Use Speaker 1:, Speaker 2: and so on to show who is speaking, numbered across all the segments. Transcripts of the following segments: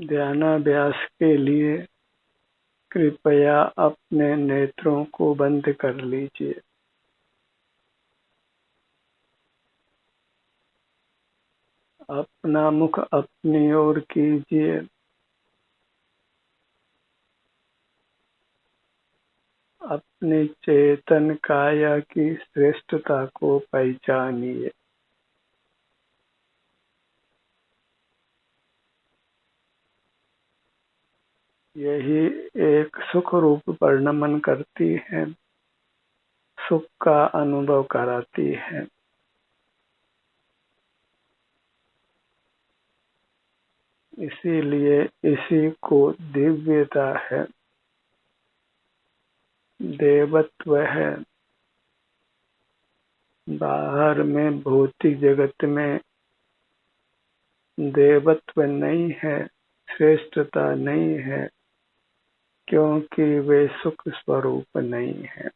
Speaker 1: ध्यानाभ्यास के लिए कृपया अपने नेत्रों को बंद कर लीजिए। अपना मुख अपनी ओर कीजिए। अपनी चेतन काया की श्रेष्ठता को पहचानिए। यही एक सुख रूप परिणमन करती है, सुख का अनुभव कराती है। इसीलिए इसी को दिव्यता है, देवत्व है। बाहर में भौतिक जगत में देवत्व नहीं है, श्रेष्ठता नहीं है, क्योंकि वे सुख स्वरूप नहीं है।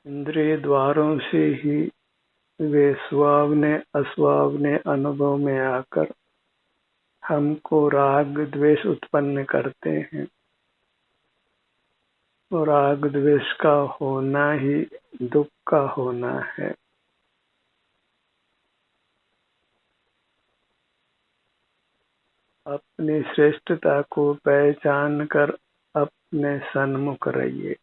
Speaker 1: इंद्रिय द्वारों से ही वे सुहावने अस्वावने अनुभव में आकर हमको राग द्वेष उत्पन्न करते हैं। और राग द्वेष का होना ही दुख का होना है। अपनी श्रेष्ठता को पहचान कर अपने सन्मुख रहिए।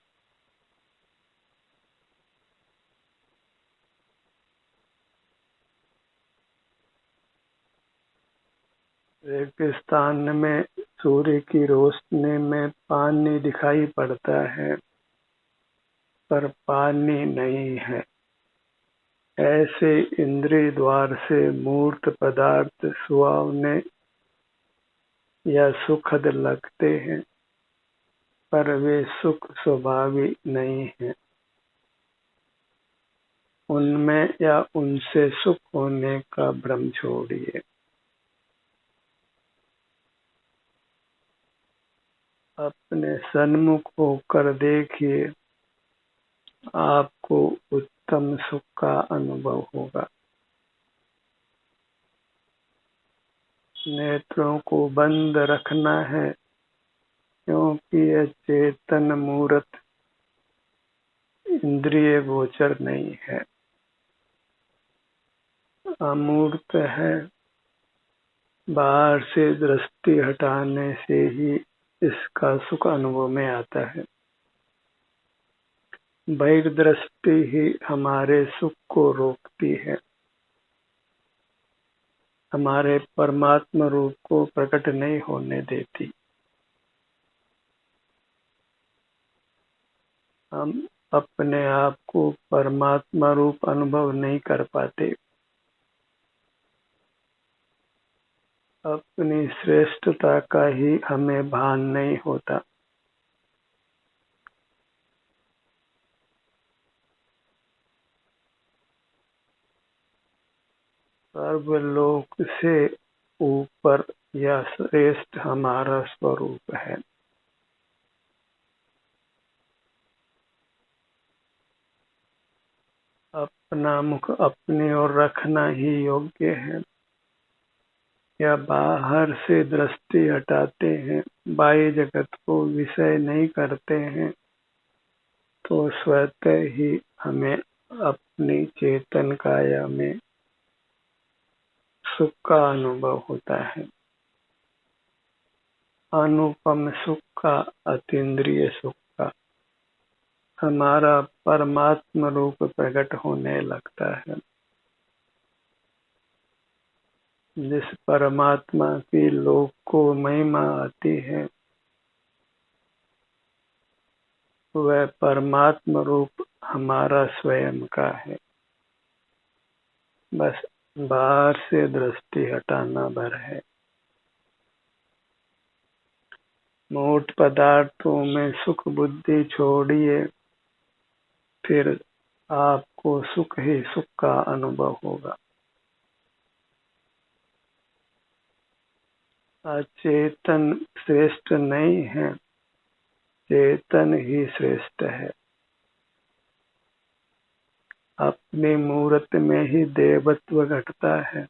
Speaker 1: रेगिस्तान में सूर्य की रोशनी में पानी दिखाई पड़ता है, पर पानी नहीं है। ऐसे इंद्रिय द्वार से मूर्त पदार्थ सुहावने या सुखद लगते हैं, पर वे सुख स्वभावी नहीं है। उनमें या उनसे सुख होने का भ्रम छोड़िए। अपने सन्मुख होकर देखिए, आपको उत्तम सुख का अनुभव होगा। नेत्रों को बंद रखना है, क्योंकि यह चेतन मूर्त इंद्रिय गोचर नहीं है, अमूर्त है। बाहर से दृष्टि हटाने से ही इसका सुख अनुभव में आता है। बहिर्दृष्टि ही हमारे सुख को रोकती है, हमारे परमात्मा रूप को प्रकट नहीं होने देती। हम अपने आप को परमात्मा रूप अनुभव नहीं कर पाते। अपनी श्रेष्ठता का ही हमें भान नहीं होता। सर्वलोक से ऊपर या श्रेष्ठ हमारा स्वरूप है। अपना मुख अपनी ओर रखना ही योग्य है। या बाहर से दृष्टि हटाते हैं, बाह्य जगत को विषय नहीं करते हैं, तो स्वतः ही हमें अपनी चेतन काया में सुख का अनुभव होता है। अनुपम सुख का, अतीन्द्रिय सुख का, हमारा परमात्मा रूप प्रकट होने लगता है। जिस परमात्मा की लोक को महिमा आती है, वह परमात्मा रूप हमारा स्वयं का है। बस बाहर से दृष्टि हटाना भर है। मूर्त पदार्थों में सुख बुद्धि छोड़िए, फिर आपको सुख ही सुख का अनुभव होगा। अचेतन श्रेष्ठ नहीं है, चेतन ही श्रेष्ठ है। अपनी मूर्त में ही देवत्व घटता है,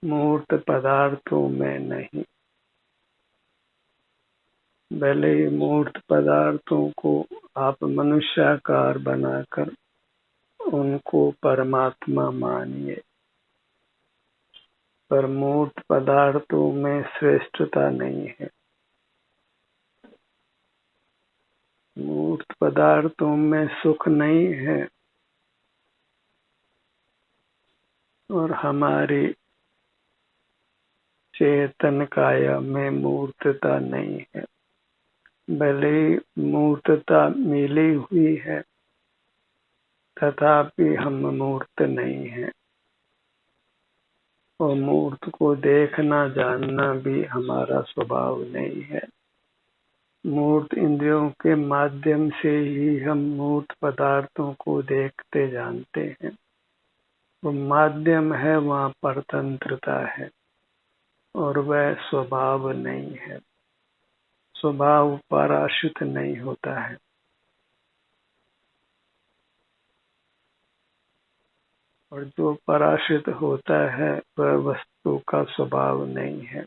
Speaker 1: मूर्त पदार्थों में नहीं। भले ही मूर्त पदार्थों को आप मनुष्याकार बनाकर उनको परमात्मा मानिए, पर मूर्त पदार्थों में श्रेष्ठता नहीं है। मूर्त पदार्थों में सुख नहीं है और हमारी चेतन काया में मूर्तता नहीं है। भले ही मूर्तता मिली हुई है, तथापि हम मूर्त नहीं है और मूर्त को देखना जानना भी हमारा स्वभाव नहीं है। मूर्त इंद्रियों के माध्यम से ही हम मूर्त पदार्थों को देखते जानते हैं। वो माध्यम है, वहाँ परतंत्रता है और वह स्वभाव नहीं है। स्वभाव पराश्रित नहीं होता है। और जो पराश्रित होता है वह वस्तु का स्वभाव नहीं है।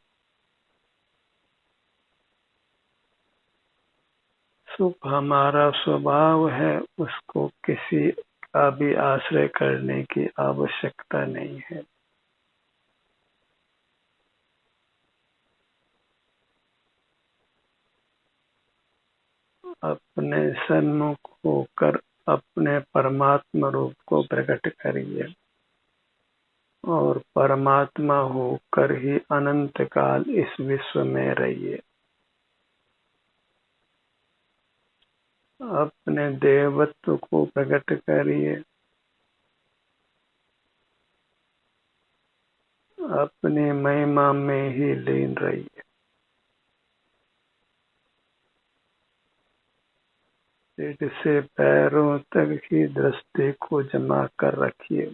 Speaker 1: सुख हमारा स्वभाव है, उसको किसी का भी आश्रय करने की आवश्यकता नहीं है। अपने सन्मुख होकर अपने परमात्मा रूप को प्रकट करिए और परमात्मा होकर ही अनंत काल इस विश्व में रहिए। अपने देवत्व को प्रकट करिए, अपनी महिमा में ही लीन रहिए। सिर से पैरों तक ही दृष्टि को जमा कर रखिए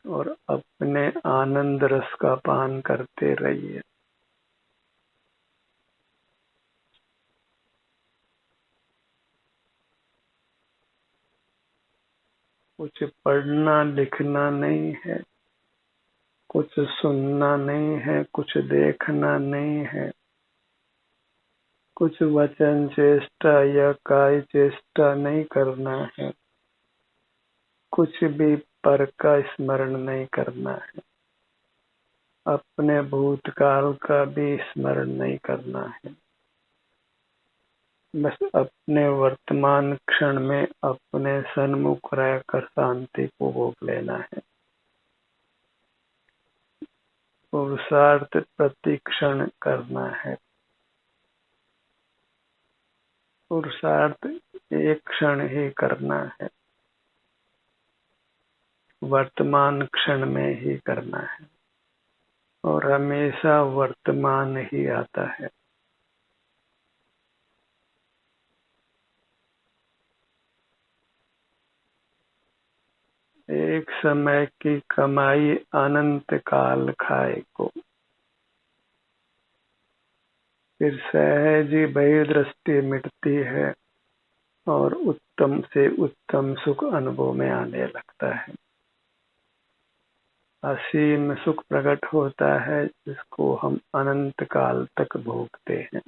Speaker 1: और अपने आनंद रस का पान करते रहिए। कुछ पढ़ना लिखना नहीं है, कुछ सुनना नहीं है, कुछ देखना नहीं है, कुछ वचन चेष्टा या काय चेष्टा नहीं करना है, कुछ भी पर का स्मरण नहीं करना है, अपने भूतकाल का भी स्मरण नहीं करना है। बस अपने वर्तमान क्षण में अपने सन्मुख रहकर शांति को भोग लेना है। पुरुषार्थ प्रतिक्षण करना है। पुरुषार्थ एक क्षण ही करना है, वर्तमान क्षण में ही करना है और हमेशा वर्तमान ही आता है। एक समय की कमाई अनंत काल खाए को, फिर सहज ही बहिर्दृष्टि मिटती है और उत्तम से उत्तम सुख अनुभव में आने लगता है। असीम सुख प्रकट होता है जिसको हम अनंत काल तक भोगते हैं।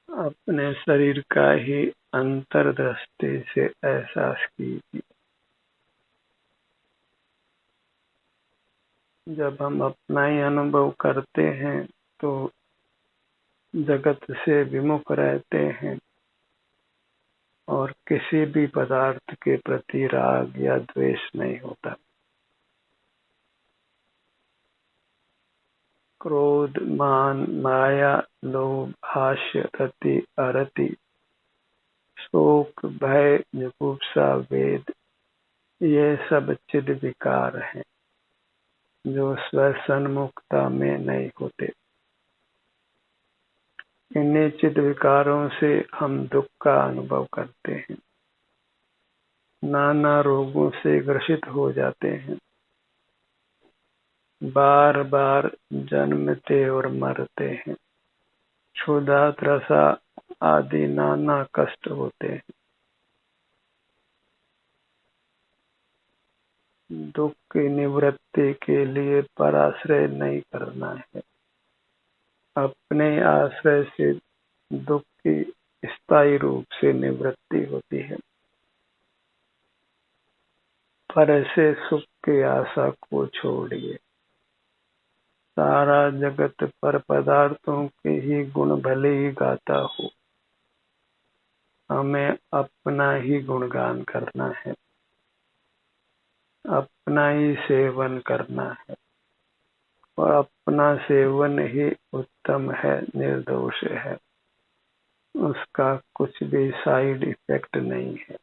Speaker 1: अपने शरीर का ही अंतर्दृष्टि से एहसास कीजिए। जब हम अपना ही अनुभव करते हैं तो जगत से विमुख रहते हैं और किसी भी पदार्थ के प्रति राग या द्वेष नहीं होता। क्रोध, मान, माया, लोभ, हास्य, रति, अरति, शोक, भय, जुगुप्सा, वेद, ये सब चिद विकार हैं जो स्वसन्मुखता में नहीं होते। इन्हीं चिद विकारों से हम दुख का अनुभव करते हैं, नाना रोगों से ग्रसित हो जाते हैं। बार बार जन्मते और मरते हैं। क्षुधा, त्रसा आदि नाना कष्ट होते हैं। दुख की निवृत्ति के लिए पराश्रय नहीं करना है। अपने आश्रय से दुख की स्थायी रूप से निवृत्ति होती है। पर ऐसे सुख की आशा को छोड़िए। सारा जगत पर पदार्थों के ही गुण भले ही गाता हो, हमें अपना ही गुणगान करना है, अपना ही सेवन करना है। और अपना सेवन ही उत्तम है, निर्दोष है। उसका कुछ भी साइड इफेक्ट नहीं है।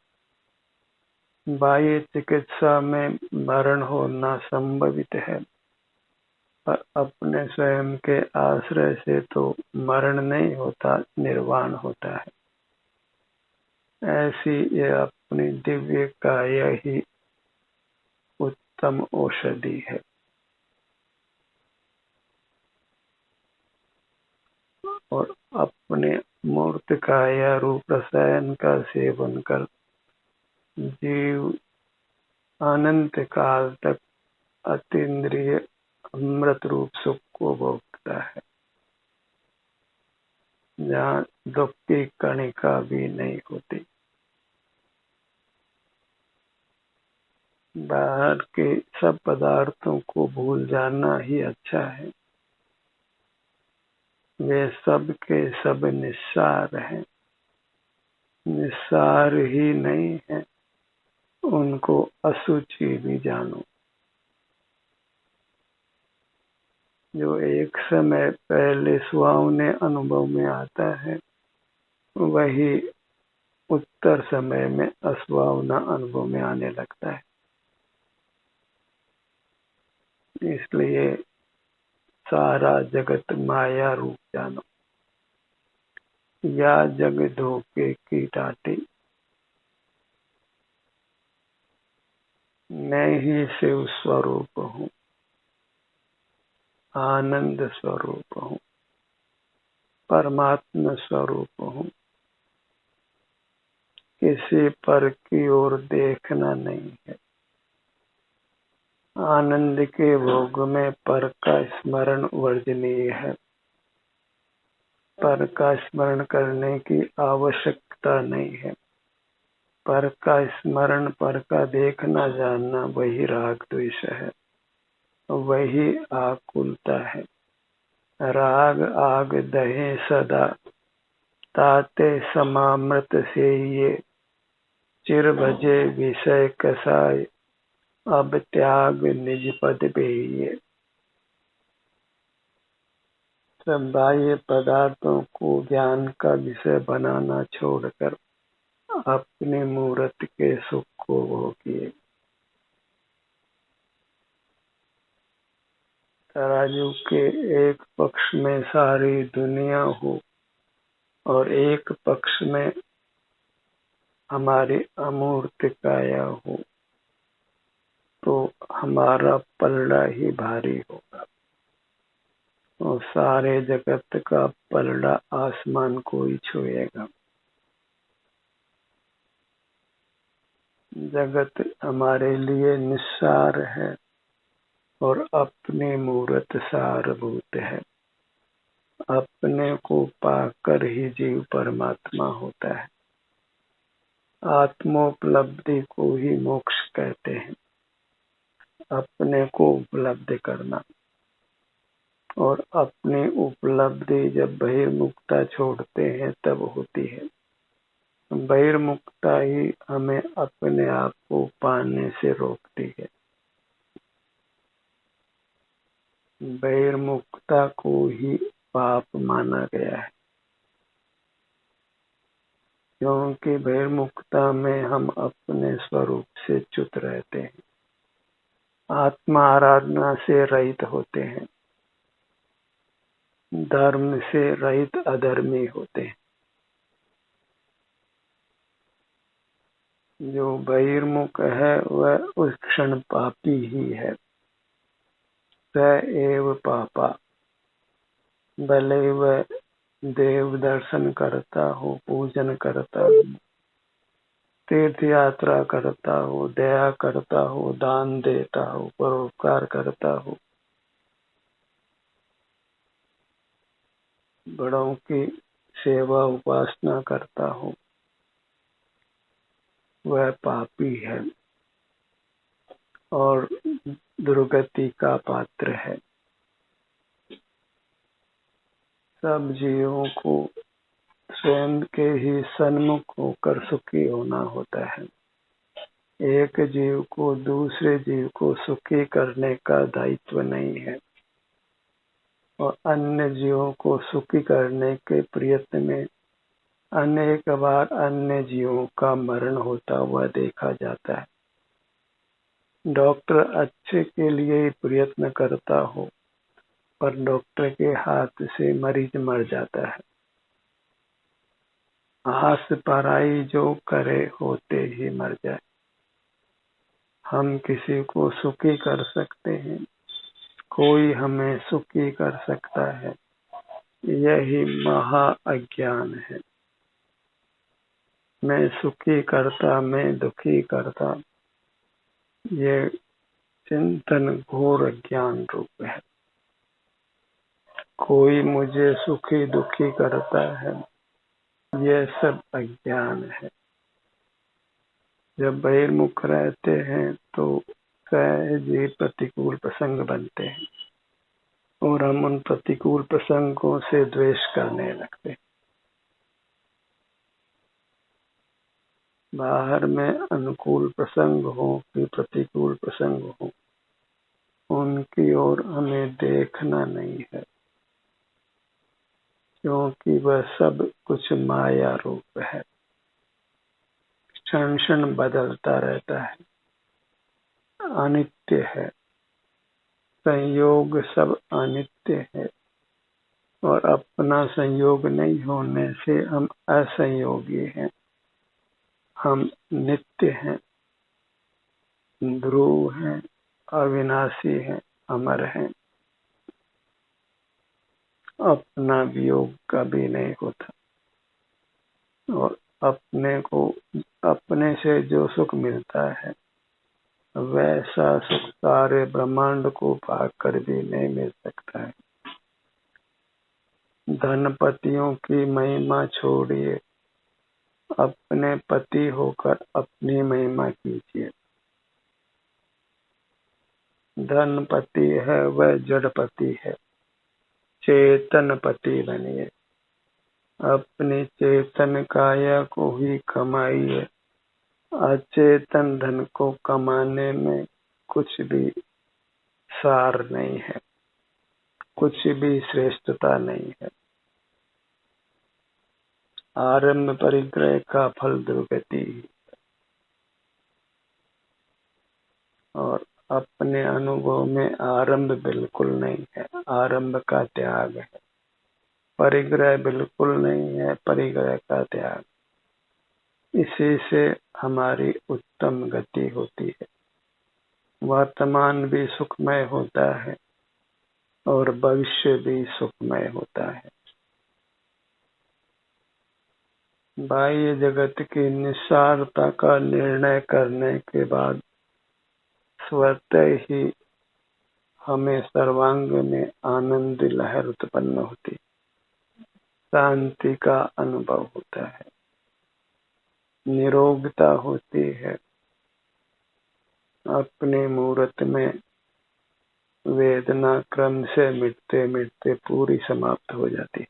Speaker 1: बाह्य चिकित्सा में मरण होना संभवित है, पर अपने स्वयं के आश्रय से तो मरण नहीं होता, निर्वाण होता है। ऐसी ये अपनी दिव्य काया ही उत्तम औषधि है। और अपने मूर्त काया रूप रसायन का सेवन कर जीव अनंत काल तक अतीन्द्रिय अमृत रूप सुख को भोगता है, जहाँ दुख की कणिका भी नहीं होती। बाहर के सब पदार्थों को भूल जाना ही अच्छा है। वे सब के सब निस्सार हैं। निस्सार ही नहीं है, उनको अशुचि भी जानो। जो एक समय पहले सुहावने अनुभव में आता है, वही उत्तर समय में असुहावना अनुभव में आने लगता है। इसलिए सारा जगत माया रूप जानो। या जग धोखे की टाटी, मैं ही शिव स्वरूप हूँ, आनंद स्वरूप हूँ, परमात्मा स्वरूप हूँ। किसी पर की ओर देखना नहीं है। आनंद के भोग में पर का स्मरण वर्जनीय है। पर का स्मरण करने की आवश्यकता नहीं है। पर का स्मरण, पर का देखना जानना, वही राग द्वेष है, वही आकुलता है। राग आग दहे सदा, ताते समामृत से ये। चिर भजे विषय कसाय, अब त्याग निज पद बेहिए। सब बाह्य पदार्थों को ज्ञान का विषय बनाना छोड़कर अपने मूर्त के सुख को भोगिए। तराजू के एक पक्ष में सारी दुनिया हो और एक पक्ष में हमारी अमूर्त काया हो, तो हमारा पलड़ा ही भारी होगा। और सारे जगत का पलड़ा आसमान को ही छुएगा। जगत हमारे लिए निस्सार है और अपने मूर्त सारभूत है। अपने को पाकर ही जीव परमात्मा होता है। आत्मोपलब्धि को ही मोक्ष कहते हैं। अपने को उपलब्ध करना। और अपनी उपलब्धि जब बहिर्मुखता छोड़ते हैं तब होती है। बहिर्मुखता ही हमें अपने आप को पाने से रोकती है। बहिर्मुखता को ही पाप माना गया है, क्योंकि बहिर्मुखता में हम अपने स्वरूप से च्युत रहते हैं, आत्मा आराधना से रहित होते हैं, धर्म से रहित अधर्मी होते हैं। जो बहिर्मुख है वह उस क्षण पापी ही है। स एव पापा, भले वह देव दर्शन करता हो, पूजन करता हो, तीर्थ यात्रा करता हो, दया करता हो, दान देता हो, परोपकार करता हो, बड़ों की सेवा उपासना करता हो, वह पापी है और दुर्गति का पात्र है। सब जीवों को स्वयं के ही सन्मुख होकर सुखी होना होता है। एक जीव को दूसरे जीव को सुखी करने का दायित्व नहीं है और अन्य जीवों को सुखी करने के प्रयत्न में अनेक बार अन्य जीवों का मरण होता हुआ देखा जाता है। डॉक्टर अच्छे के लिए ही प्रयत्न करता हो पर डॉक्टर के हाथ से मरीज मर जाता है। आस पराई जो करे होते ही मर जाए। हम किसी को सुखी कर सकते हैं, कोई हमें सुखी कर सकता है, यही महा अज्ञान है। मैं सुखी करता, मैं दुखी करता, ये चिंतन घोर अज्ञान रूप है। कोई मुझे सुखी दुखी करता है, यह सब अज्ञान है। जब बहिर्मुख रहते हैं तो सहज ही प्रतिकूल प्रसंग बनते हैं और हम उन प्रतिकूल प्रसंगों से द्वेष करने लगते हैं। बाहर में अनुकूल प्रसंग हो कि प्रतिकूल प्रसंग हो, उनकी ओर हमें देखना नहीं है, क्योंकि वह सब कुछ माया रूप है, क्षण क्षण बदलता रहता है, अनित्य है। संयोग सब अनित्य है और अपना संयोग नहीं होने से हम असंयोगी हैं, हम नित्य हैं, ध्रुव हैं, अविनाशी हैं, अमर हैं। अपना वियोग कभी नहीं होता और अपने से जो सुख मिलता है वैसा सुख सारे ब्रह्मांड को पाकर भी नहीं मिल सकता है। धनपतियों की महिमा छोड़िए, अपने पति होकर अपनी महिमा कीजिए। धनपति है वह जड़पति है, चेतन पति बनिए। अपनी चेतन काया को ही कमाइए, अचेतन धन को कमाने में कुछ भी सार नहीं है, कुछ भी श्रेष्ठता नहीं है। आरंभ परिग्रह का फल दुर्गति और अपने अनुभव में आरंभ बिल्कुल नहीं है, आरंभ का त्याग है। परिग्रह बिल्कुल नहीं है, परिग्रह का त्याग। इसी से हमारी उत्तम गति होती है। वर्तमान भी सुखमय होता है और भविष्य भी सुखमय होता है। बाह्य जगत की निस्सारता का निर्णय करने के बाद स्वतः ही हमें सर्वांग में आनंद लहर उत्पन्न होती, शांति का अनुभव होता है, निरोगता होती है। अपने मुहूर्त में वेदना क्रम से मिटते मिटते पूरी समाप्त हो जाती,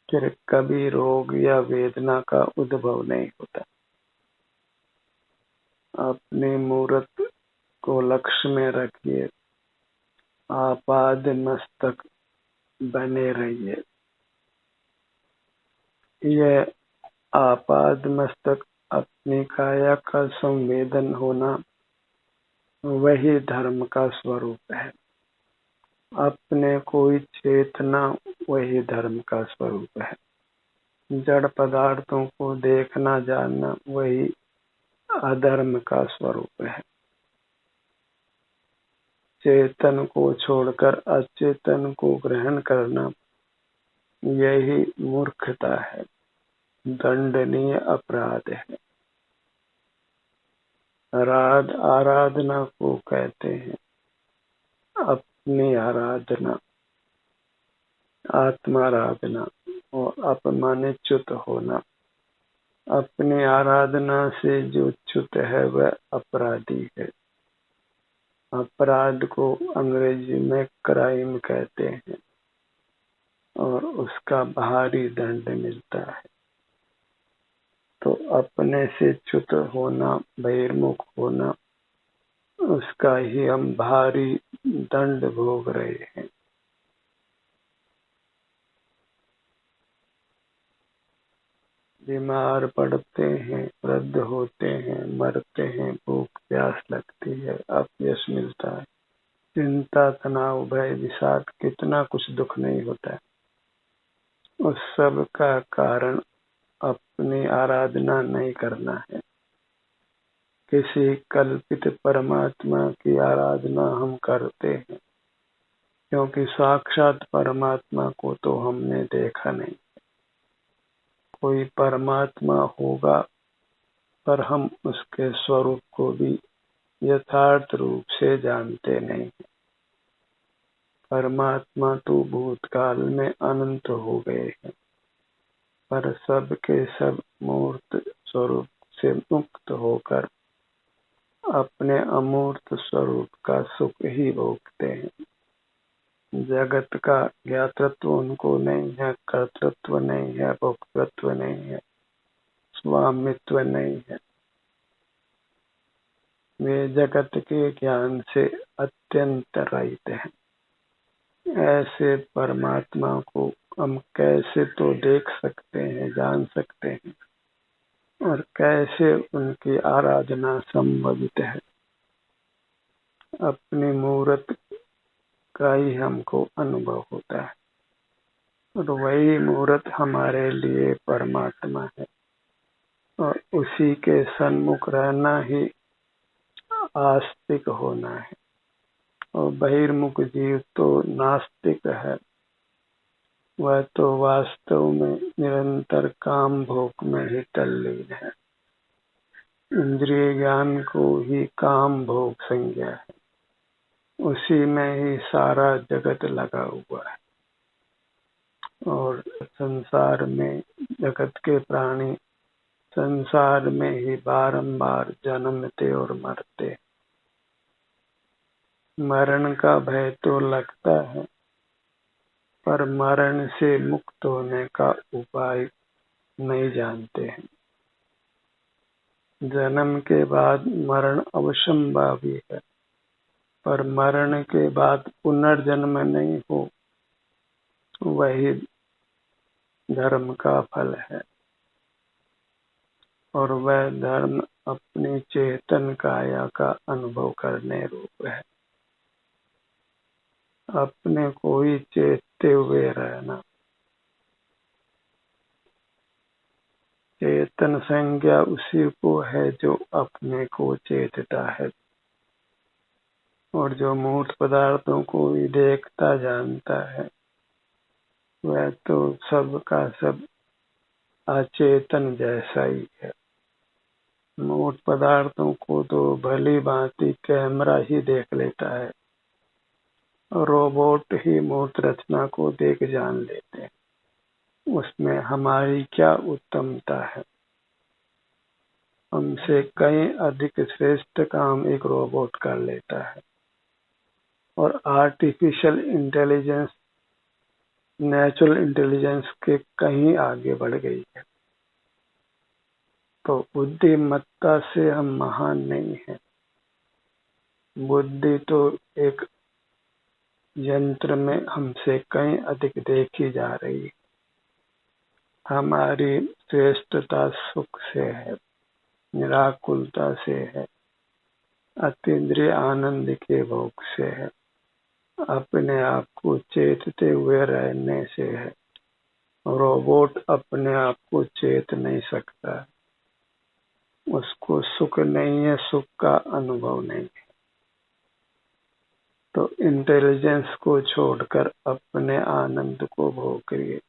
Speaker 1: फिर कभी रोग या वेदना का उद्भव नहीं होता। अपने मुहूर्त को लक्ष्य में रखिए, आपाद मस्तक बने रहिए। यह आपाद मस्तक अपनी काया का संवेदन होना वही धर्म का स्वरूप है। अपने कोई चेतना वही धर्म का स्वरूप है। जड़ पदार्थों को देखना जानना वही अधर्म का स्वरूप है। चेतन को छोड़कर अचेतन को ग्रहण करना, यही मूर्खता है, दंडनीय अपराध है। आराधना को कहते हैं अपनी आराधना, आत्माराधना और अपमानित होना। अपनी आराधना से जो च्युत है वह अपराधी है। अपराध को अंग्रेजी में क्राइम कहते हैं और उसका भारी दंड मिलता है। तो अपने से च्युत होना, बहिर्मुख होना, उसका ही हम भारी दंड भोग रहे हैं। बीमार पड़ते हैं, वृद्ध होते हैं, मरते हैं, भूख प्यास लगती है, अपयश मिलता है, चिंता, तनाव, भय, विषाद, कितना कुछ दुख नहीं होता है। उस सब का कारण अपनी आराधना नहीं करना है। किसी कल्पित परमात्मा की आराधना हम करते हैं, क्योंकि साक्षात परमात्मा को तो हमने देखा नहीं। कोई परमात्मा होगा पर हम उसके स्वरूप को भी यथार्थ रूप से जानते नहीं। परमात्मा तो भूतकाल में अनंत हो गए हैं, पर सब के सब मूर्त स्वरूप से मुक्त होकर अपने अमूर्त स्वरूप का सुख ही भोगते हैं। जगत का ज्ञातृत्व उनको नहीं है, कर्तृत्व नहीं है, भोक्तृत्व नहीं है, स्वामित्व नहीं है। वे जगत के ज्ञान से अत्यंत रहित हैं। ऐसे परमात्मा को हम कैसे तो देख सकते हैं, जान सकते हैं, और कैसे उनकी आराधना संभवित है। अपनी मूर्त का ही हमको अनुभव होता है और वही मूर्त हमारे लिए परमात्मा है, और उसी के सन्मुख रहना ही आस्तिक होना है। और बहिर्मुख जीव तो नास्तिक है, वह तो वास्तव में निरंतर काम भोग में ही तल्लीन है। इंद्रिय ज्ञान को ही काम भोग संज्ञा है, उसी में ही सारा जगत लगा हुआ है। और संसार में जगत के प्राणी संसार में ही बारंबार जन्मते और मरते। मरण का भय तो लगता है, पर मरण से मुक्त होने का उपाय नहीं जानते हैं। जन्म के बाद मरण अवश्यंभावी है, पर मरण के बाद पुनर्जन्म नहीं हो, वही धर्म का फल है। और वह धर्म अपनी चेतन काया का अनुभव करने रूप है। अपने को ही चेतते हुए रहना। चेतन संज्ञा उसी को है जो अपने को चेतता है, और जो मूर्त पदार्थों को भी देखता जानता है, वह तो सब का सब अचेतन जैसा ही है। मूर्त पदार्थों को तो भली भांति कैमरा ही देख लेता है, रोबोट ही मूर्त रचना को देख जान लेते हैं। उसमें हमारी क्या उत्तमता है। हमसे कई अधिक श्रेष्ठ काम एक रोबोट कर लेता है, और आर्टिफिशियल इंटेलिजेंस नेचुरल इंटेलिजेंस के कहीं आगे बढ़ गई है। तो बुद्धिमत्ता से हम महान नहीं हैं। बुद्धि तो एक यंत्र में हमसे कहीं अधिक देखी जा रही है। हमारी श्रेष्ठता सुख से है, निराकुलता से है, अतीन्द्रिय आनंद के भोग से है, अपने आप को चेतते हुए रहने से है। रोबोट अपने आप को चेत नहीं सकता, उसको सुख नहीं है, सुख का अनुभव नहीं है। तो इंटेलिजेंस को छोड़कर अपने आनंद को भोगिए।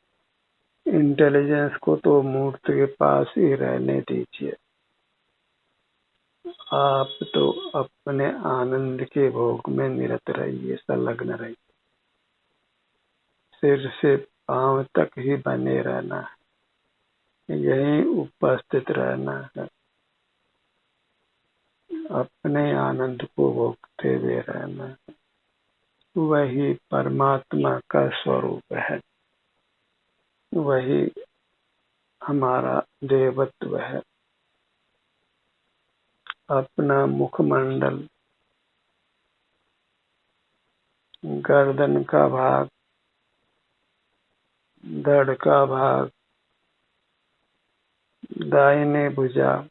Speaker 1: इंटेलिजेंस को तो मूर्त के पास ही रहने दीजिए। आप तो अपने आनंद के भोग में निरत रहिए, संलग्न रहिए। सिर से पांव तक ही बने रहना है, यहीं उपस्थित रहना है। अपने आनंद को भोगते हुए रहना है। वही परमात्मा का स्वरूप है, वही हमारा देवत्व है। अपना मुखमंडल, गर्दन का भाग, धड़ का भाग, दाहिने भुजा,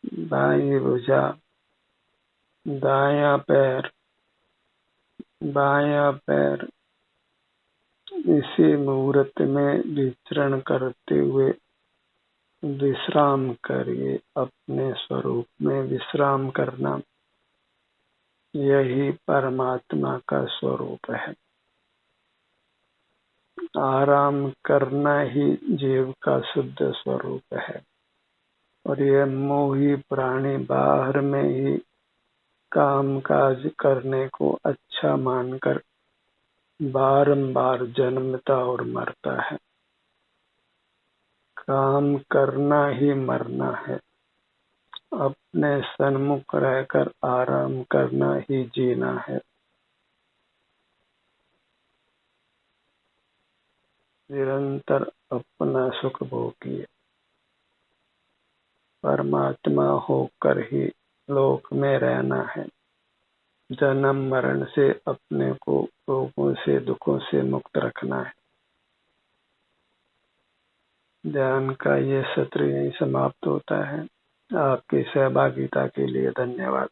Speaker 1: बाईं भुजा, दायां पैर, बायां पैर, इसी मुहूर्त में विचरण करते हुए विश्राम करिए। अपने स्वरूप में विश्राम करना, यही परमात्मा का स्वरूप है। आराम करना ही जीव का शुद्ध स्वरूप है। और यह मोही प्राणी बाहर में ही काम काज करने को अच्छा मानकर बारंबार जन्मता और मरता है। काम करना ही मरना है। अपने सन्मुख रहकर आराम करना ही जीना है। निरंतर अपना सुख भोगिए। परमात्मा होकर ही लोक में रहना है। जन्म मरण से अपने को रोगों से, दुखों से मुक्त रखना है। ध्यान का ये सत्र यहीं समाप्त होता है। आपकी सहभागिता के लिए धन्यवाद।